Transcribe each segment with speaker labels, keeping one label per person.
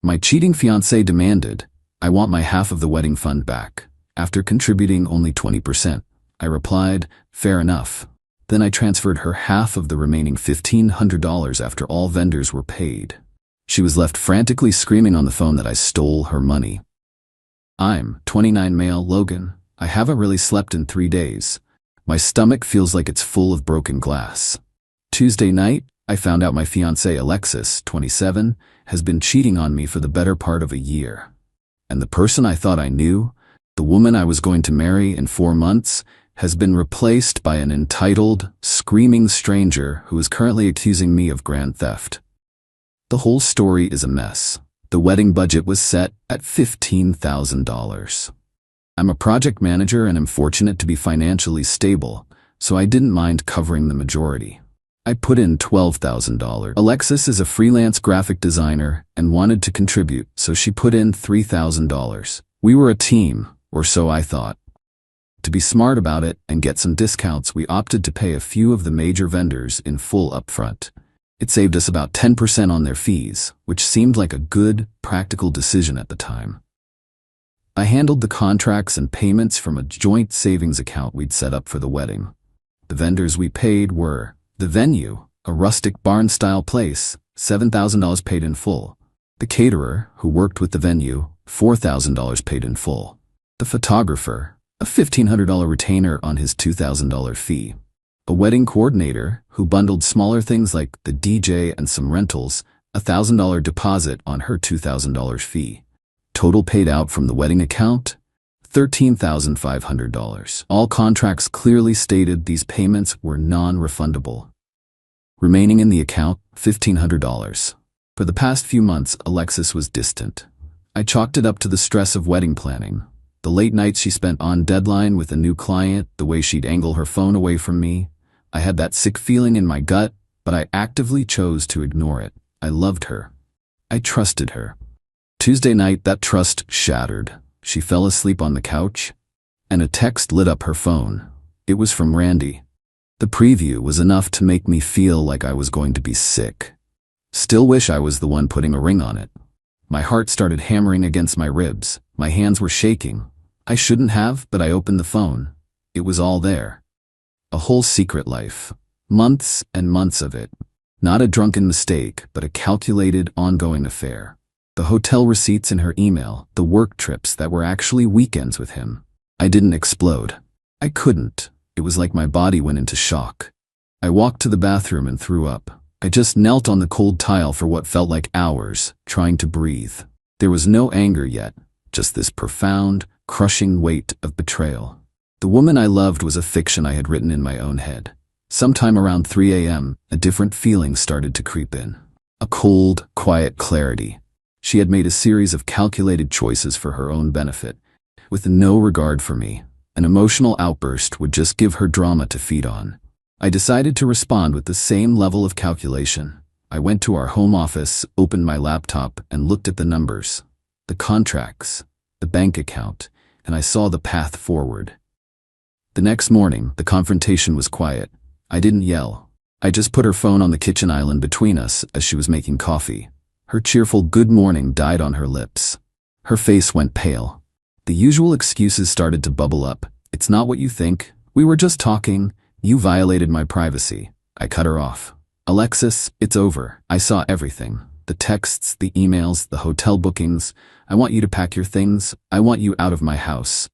Speaker 1: My cheating fiancé demanded, "I want my half of the wedding fund back." After contributing only 20%, I replied, "Fair enough." Then I transferred her half of the remaining $1,500 after all vendors were paid. She was left frantically screaming on the phone that I stole her money. I'm 29 male Logan. I haven't really slept in 3 days. My stomach feels like it's full of broken glass. Tuesday night, I found out my fiancée Alexis, 27, has been cheating on me for the better part of a year. And the person I thought I knew, the woman I was going to marry in 4 months, has been replaced by an entitled, screaming stranger who is currently accusing me of grand theft. The whole story is a mess. The wedding budget was set at $15,000. I'm a project manager and am fortunate to be financially stable, so I didn't mind covering the majority. I put in $12,000. Alexis is a freelance graphic designer and wanted to contribute, so she put in $3,000. We were a team, or so I thought. To be smart about it and get some discounts, we opted to pay a few of the major vendors in full upfront. It saved us about 10% on their fees, which seemed like a good, practical decision at the time. I handled the contracts and payments from a joint savings account we'd set up for the wedding. The vendors we paid were the venue, a rustic barn-style place, $7,000 paid in full. The caterer, who worked with the venue, $4,000 paid in full. The photographer, a $1,500 retainer on his $2,000 fee. A wedding coordinator, who bundled smaller things like the DJ and some rentals, a $1,000 deposit on her $2,000 fee. Total paid out from the wedding account, $13,500. All contracts clearly stated these payments were non-refundable. Remaining in the account, $1,500. For the past few months, Alexis was distant. I chalked it up to the stress of wedding planning. The late nights she spent on deadline with a new client, the way she'd angle her phone away from me. I had that sick feeling in my gut, but I actively chose to ignore it. I loved her. I trusted her. Tuesday night, that trust shattered. She fell asleep on the couch, and a text lit up her phone. It was from Randy. The preview was enough to make me feel like I was going to be sick. Still wish I was the one putting a ring on it. My heart started hammering against my ribs. My hands were shaking. I shouldn't have, but I opened the phone. It was all there. A whole secret life. Months and months of it. Not a drunken mistake, but a calculated, ongoing affair. The hotel receipts in her email, the work trips that were actually weekends with him. I didn't explode. I couldn't. It was like my body went into shock. I walked to the bathroom and threw up. I just knelt on the cold tile for what felt like hours, trying to breathe. There was no anger yet, just this profound, crushing weight of betrayal. The woman I loved was a fiction I had written in my own head. Sometime around 3 a.m., a different feeling started to creep in. A cold, quiet clarity. She had made a series of calculated choices for her own benefit, with no regard for me. An emotional outburst would just give her drama to feed on. I decided to respond with the same level of calculation. I went to our home office, opened my laptop, and looked at the numbers, the contracts, the bank account, and I saw the path forward. The next morning, the confrontation was quiet. I didn't yell. I just put her phone on the kitchen island between us as she was making coffee. Her cheerful good morning died on her lips. Her face went pale. The usual excuses started to bubble up. "It's not what you think. We were just talking. You violated my privacy." I cut her off. "Alexis, it's over. I saw everything. The texts, the emails, the hotel bookings. I want you to pack your things. I want you out of my house."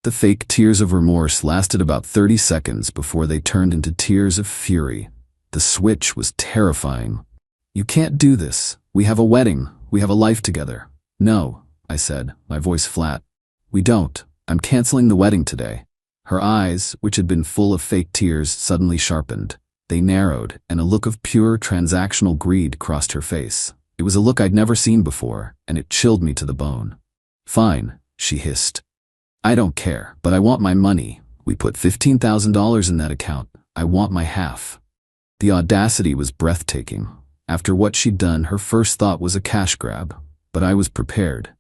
Speaker 1: The fake tears of remorse lasted about 30 seconds before they turned into tears of fury. The switch was terrifying. "You can't do this. We have a wedding. We have a life together." "No," I said, my voice flat. "We don't. I'm canceling the wedding today." Her eyes, which had been full of fake tears, suddenly sharpened. They narrowed, and a look of pure transactional greed crossed her face. It was a look I'd never seen before, and it chilled me to the bone. "Fine," she hissed. "I don't care, but I want my money. We put $15,000 in that account. I want my half." The audacity was breathtaking. After what she'd done, her first thought was a cash grab, but I was prepared.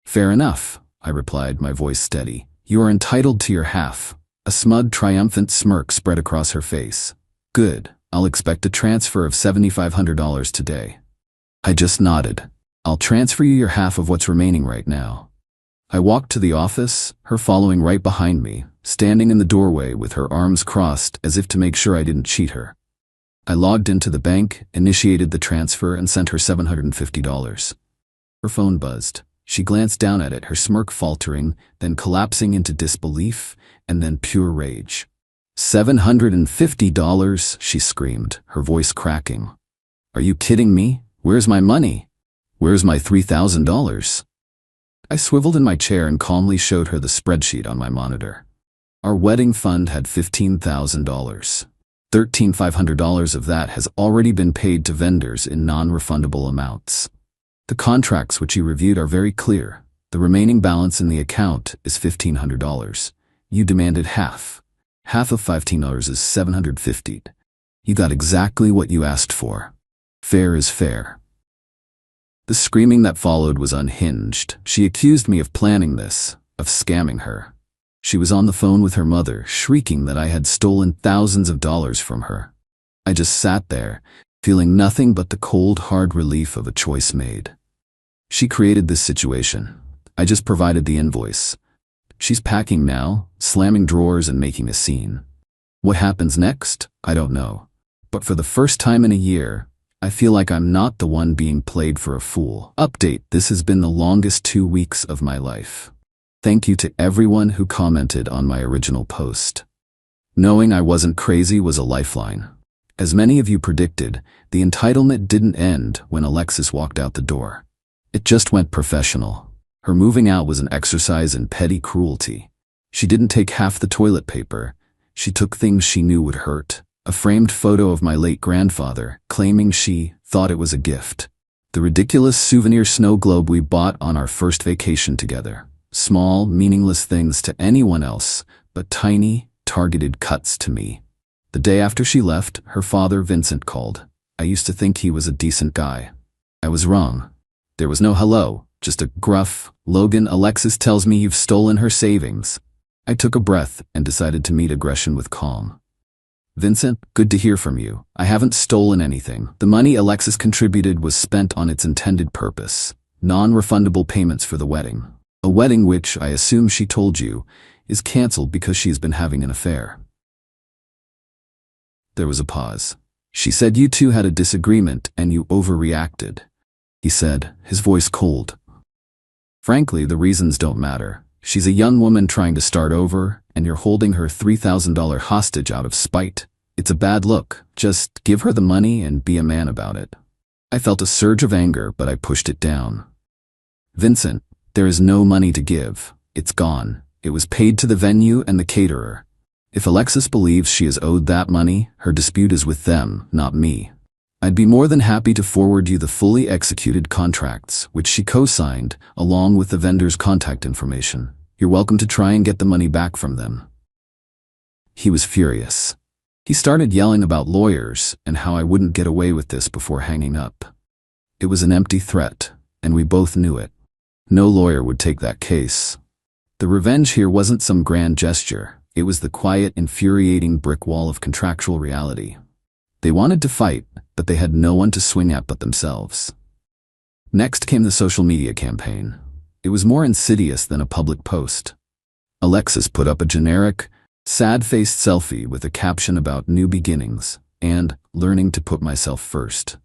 Speaker 1: "Fair enough," I replied, my voice steady. "You are entitled to your half." A smug, triumphant smirk spread across her face. "Good. I'll expect a transfer of $7,500 today." I just nodded. I'll transfer you your half of what's remaining right now. I walked to the office, her following right behind me, standing in the doorway with her arms crossed as if to make sure I didn't cheat her. I logged into the bank, initiated the transfer, and sent her $750. Her phone buzzed. She glanced down at it, her smirk faltering, then collapsing into disbelief, and then pure rage. $750, she screamed, her voice cracking. Are you kidding me? Where's my money? Where's my $3,000? I swiveled in my chair and calmly showed her the spreadsheet on my monitor. Our wedding fund had $15,000. $1,500 of that has already been paid to vendors in non-refundable amounts. The contracts which you reviewed are very clear. The remaining balance in the account is $1,500. You demanded half. Half of $15 is $750. You got exactly what you asked for. Fair is fair. The screaming that followed was unhinged. She accused me of planning this, of scamming her. She was on the phone with her mother, shrieking that I had stolen thousands of dollars from her. I just sat there, feeling nothing but the cold, hard relief of a choice made. She created this situation. I just provided the invoice. She's packing now, slamming drawers and making a scene. What happens next? I don't know. But for the first time in a year, I feel like I'm not the one being played for a fool. Update: this has been the longest 2 weeks of my life. Thank you to everyone who commented on my original post. Knowing I wasn't crazy was a lifeline. As many of you predicted, the entitlement didn't end when Alexis walked out the door. It just went professional. Her moving out was an exercise in petty cruelty. She didn't take half the toilet paper. She took things she knew would hurt. A framed photo of my late grandfather, claiming she thought it was a gift. The ridiculous souvenir snow globe we bought on our first vacation together. Small, meaningless things to anyone else, but tiny, targeted cuts to me. The day after she left, her father, Vincent, called. I used to think he was a decent guy. I was wrong. There was no hello, just a gruff, "Logan, Alexis tells me you've stolen her savings." I took a breath and decided to meet aggression with calm. Vincent, good to hear from you. I haven't stolen anything. The money Alexis contributed was spent on its intended purpose. Non-refundable payments for the wedding. A wedding which, I assume she told you, is cancelled because she's been having an affair. There was a pause. She said you two had a disagreement and you overreacted. He said, his voice cold. Frankly, the reasons don't matter. She's a young woman trying to start over, and you're holding her $3,000 hostage out of spite. It's a bad look. Just give her the money and be a man about it. I felt a surge of anger, but I pushed it down. Vincent, there is no money to give. It's gone. It was paid to the venue and the caterer. If Alexis believes she is owed that money, her dispute is with them, not me. I'd be more than happy to forward you the fully executed contracts, which she co-signed, along with the vendor's contact information. You're welcome to try and get the money back from them. He was furious. He started yelling about lawyers and how I wouldn't get away with this before hanging up. It was an empty threat, and we both knew it. No lawyer would take that case. The revenge here wasn't some grand gesture. It was the quiet, infuriating brick wall of contractual reality. They wanted to fight, but they had no one to swing at but themselves. Next came the social media campaign. It was more insidious than a public post. Alexis put up a generic, sad-faced selfie with a caption about new beginnings and learning to put myself first.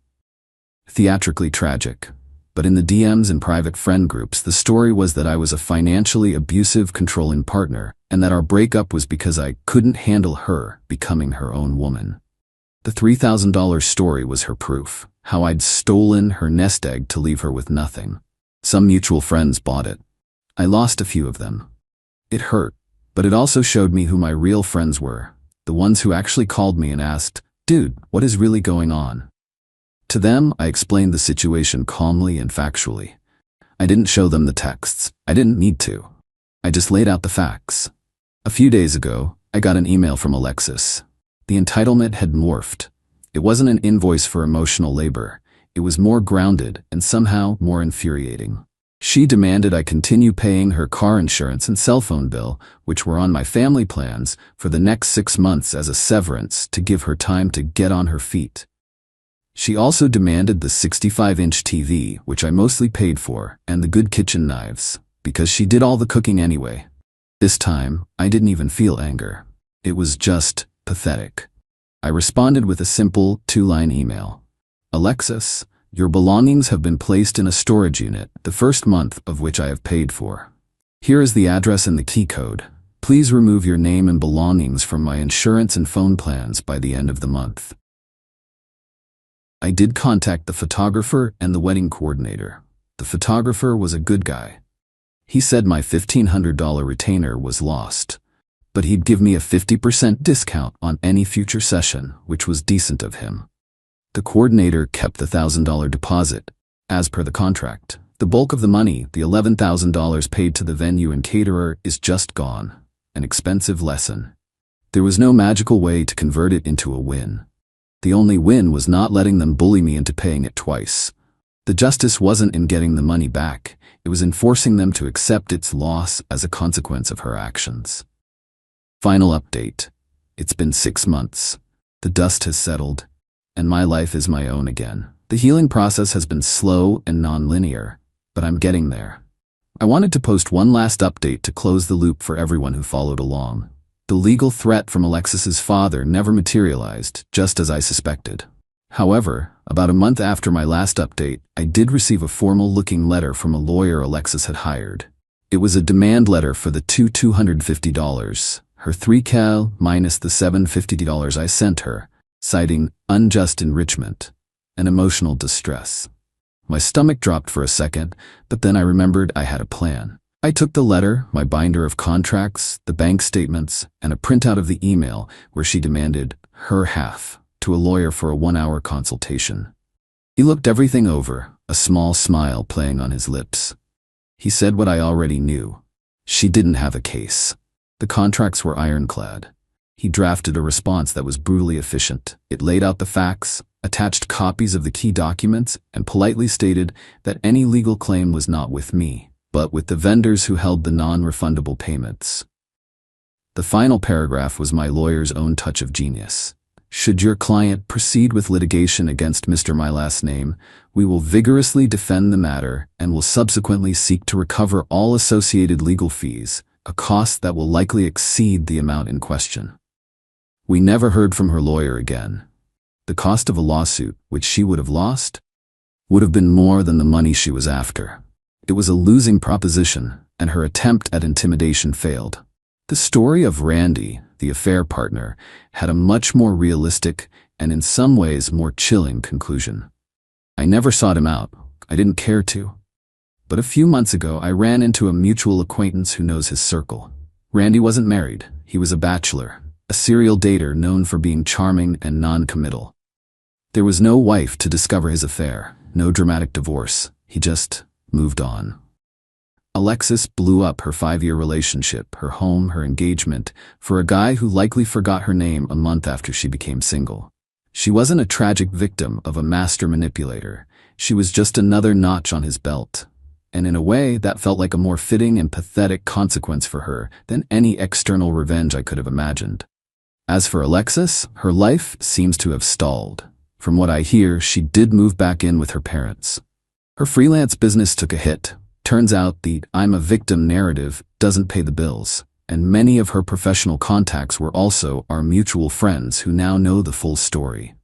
Speaker 1: Theatrically tragic, but in the DMs and private friend groups, the story was that I was a financially abusive, controlling partner, and that our breakup was because I couldn't handle her becoming her own woman. The $3,000 story was her proof, how I'd stolen her nest egg to leave her with nothing. Some mutual friends bought it. I lost a few of them. It hurt, but it also showed me who my real friends were, the ones who actually called me and asked, "Dude, what is really going on?" To them, I explained the situation calmly and factually. I didn't show them the texts. I didn't need to. I just laid out the facts. A few days ago, I got an email from Alexis. The entitlement had morphed. It wasn't an invoice for emotional labor. It was more grounded and somehow more infuriating. She demanded I continue paying her car insurance and cell phone bill, which were on my family plans, for the next 6 months as a severance to give her time to get on her feet. She also demanded the 65-inch TV, which I mostly paid for, and the good kitchen knives, because she did all the cooking anyway. This time, I didn't even feel anger. It was just pathetic. I responded with a simple 2-line email. Alexis, your belongings have been placed in a storage unit, the first month of which I have paid for. Here is the address and the key code. Please remove your name and belongings from my insurance and phone plans by the end of the month. I did contact the photographer and the wedding coordinator. The photographer was a good guy. He said my $1,500 retainer was lost, but he'd give me a 50% discount on any future session, which was decent of him. The coordinator kept the $1,000 deposit, as per the contract. The bulk of the money, the $11,000 paid to the venue and caterer, is just gone. An expensive lesson. There was no magical way to convert it into a win. The only win was not letting them bully me into paying it twice. The justice wasn't in getting the money back, it was in forcing them to accept its loss as a consequence of her actions. Final update. It's been 6 months. The dust has settled, and my life is my own again. The healing process has been slow and non-linear, but I'm getting there. I wanted to post one last update to close the loop for everyone who followed along. The legal threat from Alexis's father never materialized, just as I suspected. However, about a month after my last update, I did receive a formal-looking letter from a lawyer Alexis had hired. It was a demand letter for the $250, her $3,000 minus the $750 I sent her, citing unjust enrichment and emotional distress. My stomach dropped for a second, but then I remembered I had a plan. I took the letter, my binder of contracts, the bank statements, and a printout of the email where she demanded her half to a lawyer for a 1-hour consultation. He looked everything over, a small smile playing on his lips. He said what I already knew. She didn't have a case. The contracts were ironclad. He drafted a response that was brutally efficient. It laid out the facts, attached copies of the key documents, and politely stated that any legal claim was not with me, but with the vendors who held the non-refundable payments. The final paragraph was my lawyer's own touch of genius. Should your client proceed with litigation against Mr. My Last Name, we will vigorously defend the matter and will subsequently seek to recover all associated legal fees, a cost that will likely exceed the amount in question. We never heard from her lawyer again. The cost of a lawsuit, which she would have lost, would have been more than the money she was after. It was a losing proposition, and her attempt at intimidation failed. The story of Randy, the affair partner, had a much more realistic and in some ways more chilling conclusion. I never sought him out. I didn't care to. But a few months ago, I ran into a mutual acquaintance who knows his circle. Randy wasn't married. He was a bachelor, a serial dater known for being charming and non-committal. There was no wife to discover his affair, no dramatic divorce. He just moved on. Alexis blew up her 5-year relationship, her home, her engagement, for a guy who likely forgot her name a month after she became single. She wasn't a tragic victim of a master manipulator. She was just another notch on his belt. And in a way, that felt like a more fitting and pathetic consequence for her than any external revenge I could have imagined. As for Alexis, her life seems to have stalled. From what I hear, she did move back in with her parents. Her freelance business took a hit. Turns out the "I'm a victim" narrative doesn't pay the bills, and many of her professional contacts were also our mutual friends who now know the full story.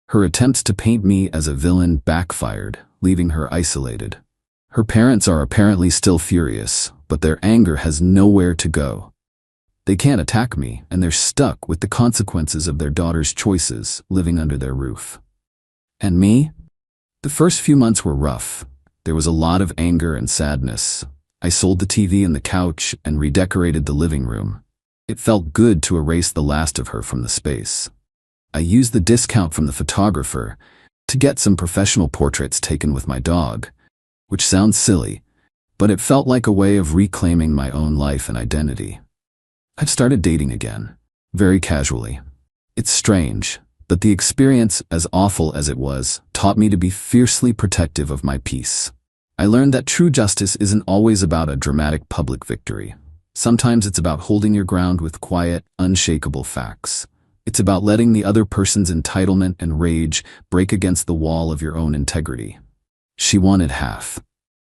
Speaker 1: Her attempts to paint me as a villain backfired, leaving her isolated. Her parents are apparently still furious, but their anger has nowhere to go. They can't attack me, and they're stuck with the consequences of their daughter's choices living under their roof. And me? The first few months were rough. There was a lot of anger and sadness. I sold the TV and the couch and redecorated the living room. It felt good to erase the last of her from the space. I used the discount from the photographer to get some professional portraits taken with my dog, which sounds silly, but it felt like a way of reclaiming my own life and identity. I've started dating again, very casually. It's strange, but the experience, as awful as it was, taught me to be fiercely protective of my peace. I learned that true justice isn't always about a dramatic public victory. Sometimes it's about holding your ground with quiet, unshakable facts. It's about letting the other person's entitlement and rage break against the wall of your own integrity. She wanted half.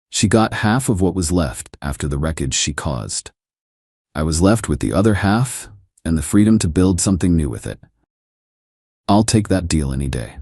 Speaker 1: She got half of what was left after the wreckage she caused. I was left with the other half and the freedom to build something new with it. I'll take that deal any day.